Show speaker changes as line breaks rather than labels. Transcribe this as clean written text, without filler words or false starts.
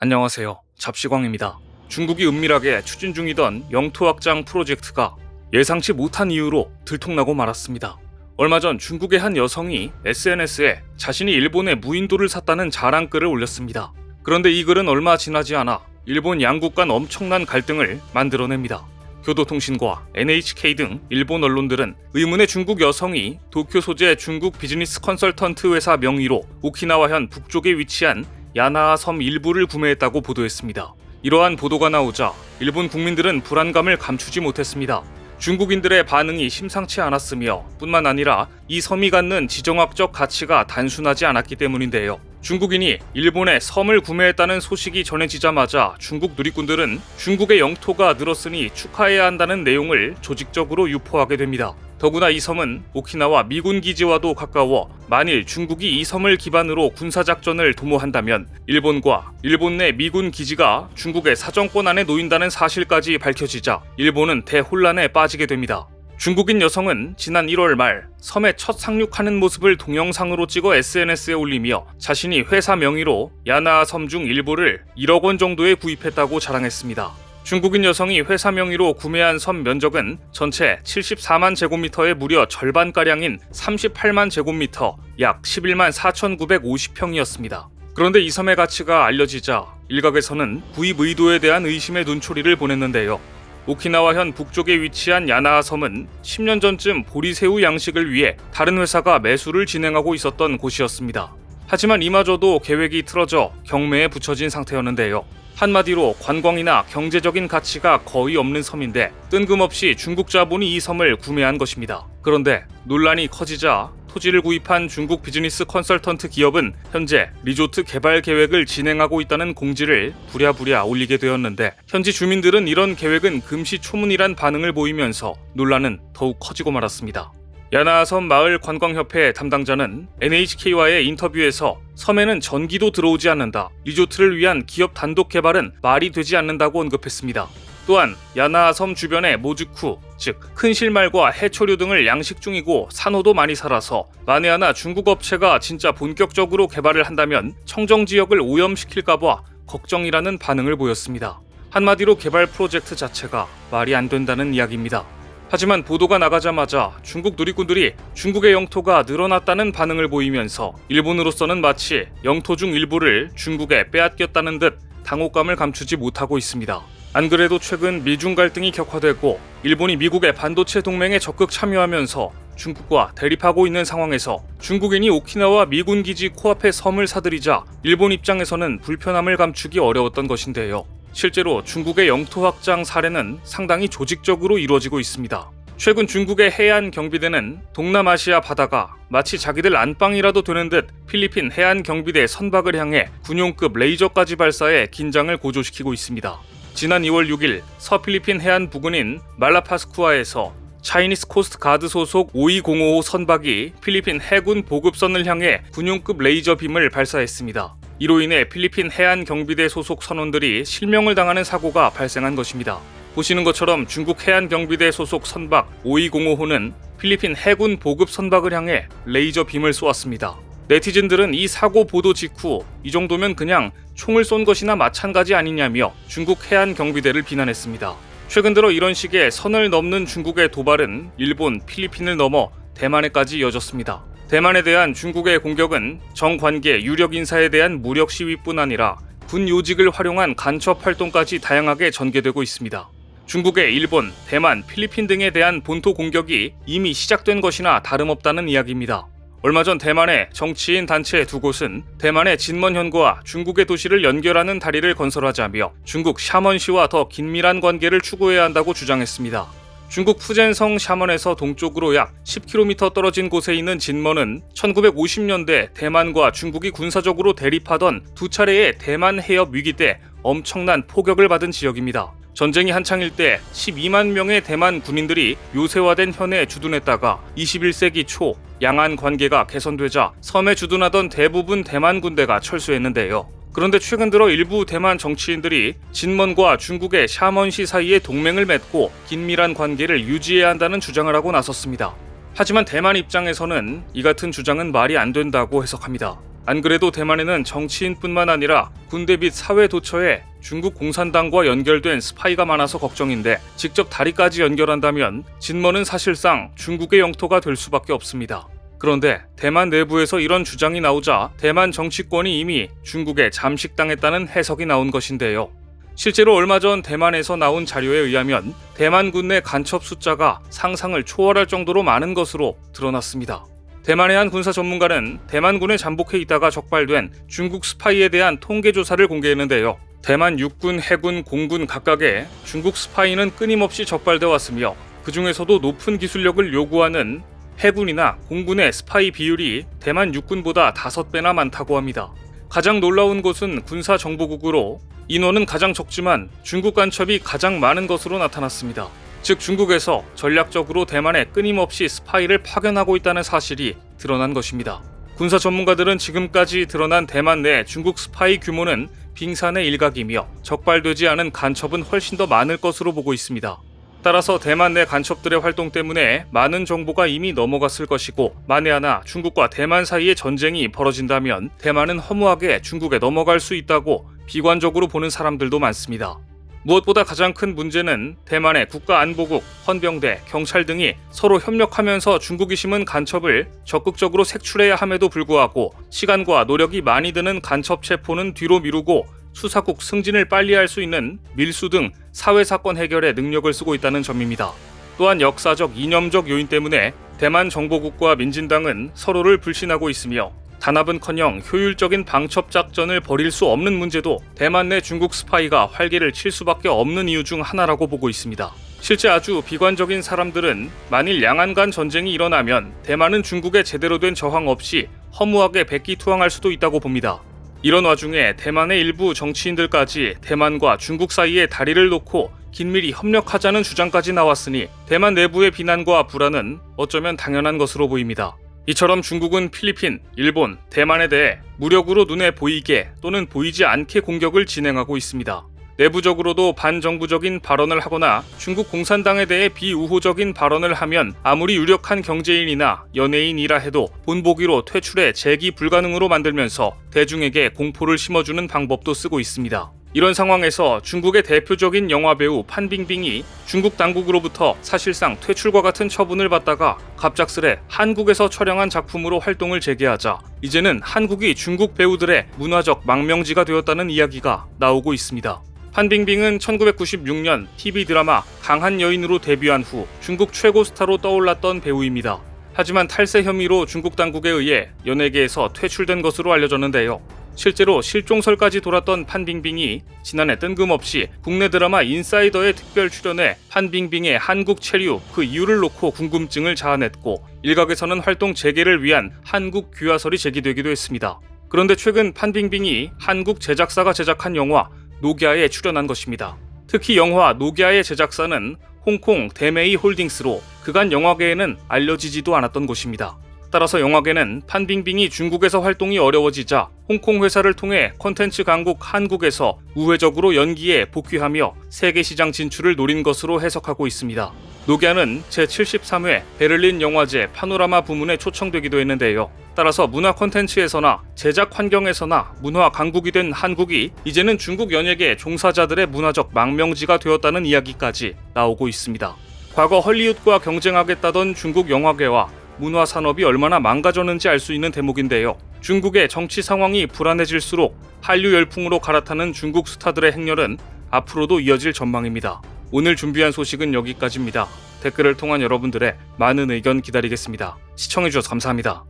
안녕하세요. 잡시광입니다. 중국이 은밀하게 추진 중이던 영토 확장 프로젝트가 예상치 못한 이유로 들통나고 말았습니다. 얼마 전 중국의 한 여성이 SNS에 자신이 일본의 무인도를 샀다는 자랑글을 올렸습니다. 그런데 이 글은 얼마 지나지 않아 일본 양국 간 엄청난 갈등을 만들어냅니다. 교도통신과 NHK 등 일본 언론들은 의문의 중국 여성이 도쿄 소재 중국 비즈니스 컨설턴트 회사 명의로 오키나와현 북쪽에 위치한 야나하 섬 일부를 구매했다고 보도했습니다. 이러한 보도가 나오자 일본 국민들은 불안감을 감추지 못했습니다. 중국인들의 반응이 심상치 않았으며 뿐만 아니라 이 섬이 갖는 지정학적 가치가 단순하지 않았기 때문인데요. 중국인이 일본의 섬을 구매했다는 소식이 전해지자마자 중국 누리꾼들은 중국의 영토가 늘었으니 축하해야 한다는 내용을 조직적으로 유포하게 됩니다. 더구나 이 섬은 오키나와 미군 기지와도 가까워 만일 중국이 이 섬을 기반으로 군사작전을 도모한다면 일본과 일본 내 미군 기지가 중국의 사정권 안에 놓인다는 사실까지 밝혀지자 일본은 대혼란에 빠지게 됩니다. 중국인 여성은 지난 1월 말 섬에 첫 상륙하는 모습을 동영상으로 찍어 SNS에 올리며 자신이 회사 명의로 야나하 섬 중 일부를 1억 원 정도에 구입했다고 자랑했습니다. 중국인 여성이 회사 명의로 구매한 섬 면적은 전체 74만 제곱미터의 무려 절반가량인 38만 제곱미터, 약 11만 4,950평이었습니다. 그런데 이 섬의 가치가 알려지자 일각에서는 구입 의도에 대한 의심의 눈초리를 보냈는데요. 오키나와현 북쪽에 위치한 야나하 섬은 10년 전쯤 보리새우 양식을 위해 다른 회사가 매수를 진행하고 있었던 곳이었습니다. 하지만 이마저도 계획이 틀어져 경매에 붙여진 상태였는데요. 한마디로 관광이나 경제적인 가치가 거의 없는 섬인데 뜬금없이 중국 자본이 이 섬을 구매한 것입니다. 그런데 논란이 커지자 토지를 구입한 중국 비즈니스 컨설턴트 기업은 현재 리조트 개발 계획을 진행하고 있다는 공지를 부랴부랴 올리게 되었는데 현지 주민들은 이런 계획은 금시초문이란 반응을 보이면서 논란은 더욱 커지고 말았습니다. 야나하 섬 마을 관광협회 담당자는 NHK와의 인터뷰에서 섬에는 전기도 들어오지 않는다. 리조트를 위한 기업 단독 개발은 말이 되지 않는다고 언급했습니다. 또한 야나하 섬 주변에 모즈쿠, 즉 큰 실말과 해초류 등을 양식 중이고 산호도 많이 살아서 만에 하나 중국 업체가 진짜 본격적으로 개발을 한다면 청정 지역을 오염시킬까봐 걱정이라는 반응을 보였습니다. 한마디로 개발 프로젝트 자체가 말이 안 된다는 이야기입니다. 하지만 보도가 나가자마자 중국 누리꾼들이 중국의 영토가 늘어났다는 반응을 보이면서 일본으로서는 마치 영토 중 일부를 중국에 빼앗겼다는 듯 당혹감을 감추지 못하고 있습니다. 안 그래도 최근 미중 갈등이 격화되고 일본이 미국의 반도체 동맹에 적극 참여하면서 중국과 대립하고 있는 상황에서 중국인이 오키나와 미군 기지 코앞에 섬을 사들이자 일본 입장에서는 불편함을 감추기 어려웠던 것인데요. 실제로 중국의 영토 확장 사례는 상당히 조직적으로 이루어지고 있습니다. 최근 중국의 해안 경비대는 동남아시아 바다가 마치 자기들 안방이라도 되는 듯 필리핀 해안 경비대 선박을 향해 군용급 레이저까지 발사해 긴장을 고조시키고 있습니다. 지난 2월 6일 서필리핀 해안 부근인 말라파스쿠아에서 차이니스 코스트 가드 소속 52055 선박이 필리핀 해군 보급선을 향해 군용급 레이저 빔을 발사했습니다. 이로 인해 필리핀 해안 경비대 소속 선원들이 실명을 당하는 사고가 발생한 것입니다. 보시는 것처럼 중국 해안 경비대 소속 선박 52055호는 필리핀 해군 보급 선박을 향해 레이저 빔을 쏘았습니다. 네티즌들은 이 사고 보도 직후 이 정도면 그냥 총을 쏜 것이나 마찬가지 아니냐며 중국 해안 경비대를 비난했습니다. 최근 들어 이런 식의 선을 넘는 중국의 도발은 일본, 필리핀을 넘어 대만에까지 이어졌습니다. 대만에 대한 중국의 공격은 정관계 유력 인사에 대한 무력 시위뿐 아니라 군 요직을 활용한 간첩 활동까지 다양하게 전개되고 있습니다. 중국의 일본, 대만, 필리핀 등에 대한 본토 공격이 이미 시작된 것이나 다름없다는 이야기입니다. 얼마 전 대만의 정치인 단체 두 곳은 대만의 진먼현과 중국의 도시를 연결하는 다리를 건설하자며 중국 샤먼시와 더 긴밀한 관계를 추구해야 한다고 주장했습니다. 중국 푸젠성 샤먼에서 동쪽으로 약 10km 떨어진 곳에 있는 진먼은 1950년대 대만과 중국이 군사적으로 대립하던 두 차례의 대만 해협 위기 때 엄청난 포격을 받은 지역입니다. 전쟁이 한창일 때 12만 명의 대만 군인들이 요새화된 현해에 주둔했다가 21세기 초 양안 관계가 개선되자 섬에 주둔하던 대부분 대만 군대가 철수했는데요. 그런데 최근 들어 일부 대만 정치인들이 진먼과 중국의 샤먼시 사이에 동맹을 맺고 긴밀한 관계를 유지해야 한다는 주장을 하고 나섰습니다. 하지만 대만 입장에서는 이 같은 주장은 말이 안 된다고 해석합니다. 안 그래도 대만에는 정치인뿐만 아니라 군대 및 사회 도처에 중국 공산당과 연결된 스파이가 많아서 걱정인데 직접 다리까지 연결한다면 진먼은 사실상 중국의 영토가 될 수밖에 없습니다. 그런데 대만 내부에서 이런 주장이 나오자 대만 정치권이 이미 중국에 잠식당했다는 해석이 나온 것인데요. 실제로 얼마 전 대만에서 나온 자료에 의하면 대만군 내 간첩 숫자가 상상을 초월할 정도로 많은 것으로 드러났습니다. 대만의 한 군사 전문가는 대만군에 잠복해 있다가 적발된 중국 스파이에 대한 통계 조사를 공개했는데요. 대만 육군, 해군, 공군 각각의 중국 스파이는 끊임없이 적발돼 왔으며 그 중에서도 높은 기술력을 요구하는 해군이나 공군의 스파이 비율이 대만 육군보다 5배나 많다고 합니다. 가장 놀라운 곳은 군사정보국으로 인원은 가장 적지만 중국 간첩이 가장 많은 것으로 나타났습니다. 즉 중국에서 전략적으로 대만에 끊임없이 스파이를 파견하고 있다는 사실이 드러난 것입니다. 군사 전문가들은 지금까지 드러난 대만 내 중국 스파이 규모는 빙산의 일각이며 적발되지 않은 간첩은 훨씬 더 많을 것으로 보고 있습니다. 따라서 대만 내 간첩들의 활동 때문에 많은 정보가 이미 넘어갔을 것이고 만에 하나 중국과 대만 사이에 전쟁이 벌어진다면 대만은 허무하게 중국에 넘어갈 수 있다고 비관적으로 보는 사람들도 많습니다. 무엇보다 가장 큰 문제는 대만의 국가안보국, 헌병대, 경찰 등이 서로 협력하면서 중국이 심은 간첩을 적극적으로 색출해야 함에도 불구하고 시간과 노력이 많이 드는 간첩 체포는 뒤로 미루고 수사국 승진을 빨리 할 수 있는 밀수 등 사회사건 해결에 능력을 쓰고 있다는 점입니다. 또한 역사적, 이념적 요인 때문에 대만 정보국과 민진당은 서로를 불신하고 있으며 단합은커녕 효율적인 방첩 작전을 벌일 수 없는 문제도 대만 내 중국 스파이가 활개를 칠 수밖에 없는 이유 중 하나라고 보고 있습니다. 실제 아주 비관적인 사람들은 만일 양안 간 전쟁이 일어나면 대만은 중국에 제대로 된 저항 없이 허무하게 백기투항할 수도 있다고 봅니다. 이런 와중에 대만의 일부 정치인들까지 대만과 중국 사이에 다리를 놓고 긴밀히 협력하자는 주장까지 나왔으니 대만 내부의 비난과 불안은 어쩌면 당연한 것으로 보입니다. 이처럼 중국은 필리핀, 일본, 대만에 대해 무력으로 눈에 보이게 또는 보이지 않게 공격을 진행하고 있습니다. 내부적으로도 반정부적인 발언을 하거나 중국 공산당에 대해 비우호적인 발언을 하면 아무리 유력한 경제인이나 연예인이라 해도 본보기로 퇴출해 재기 불가능으로 만들면서 대중에게 공포를 심어주는 방법도 쓰고 있습니다. 이런 상황에서 중국의 대표적인 영화배우 판빙빙이 중국 당국으로부터 사실상 퇴출과 같은 처분을 받다가 갑작스레 한국에서 촬영한 작품으로 활동을 재개하자 이제는 한국이 중국 배우들의 문화적 망명지가 되었다는 이야기가 나오고 있습니다. 판빙빙은 1996년 TV 드라마 강한 여인으로 데뷔한 후 중국 최고 스타로 떠올랐던 배우입니다. 하지만 탈세 혐의로 중국 당국에 의해 연예계에서 퇴출된 것으로 알려졌는데요. 실제로 실종설까지 돌았던 판빙빙이 지난해 뜬금없이 국내 드라마 인사이더에 특별 출연해 판빙빙의 한국 체류 그 이유를 놓고 궁금증을 자아냈고 일각에서는 활동 재개를 위한 한국 귀화설이 제기되기도 했습니다. 그런데 최근 판빙빙이 한국 제작사가 제작한 영화 노기아에 출연한 것입니다. 특히 영화 노기아의 제작사는 홍콩 대메이 홀딩스로 그간 영화계에는 알려지지도 않았던 곳입니다. 따라서 영화계는 판빙빙이 중국에서 활동이 어려워지자 홍콩 회사를 통해 콘텐츠 강국 한국에서 우회적으로 연기에 복귀하며 세계 시장 진출을 노린 것으로 해석하고 있습니다. 노기아는 제73회 베를린 영화제 파노라마 부문에 초청되기도 했는데요. 따라서 문화 콘텐츠에서나 제작 환경에서나 문화 강국이 된 한국이 이제는 중국 연예계 종사자들의 문화적 망명지가 되었다는 이야기까지 나오고 있습니다. 과거 헐리우드과 경쟁하겠다던 중국 영화계와 문화 산업이 얼마나 망가졌는지 알 수 있는 대목인데요. 중국의 정치 상황이 불안해질수록 한류 열풍으로 갈아타는 중국 스타들의 행렬은 앞으로도 이어질 전망입니다. 오늘 준비한 소식은 여기까지입니다. 댓글을 통한 여러분들의 많은 의견 기다리겠습니다. 시청해주셔서 감사합니다.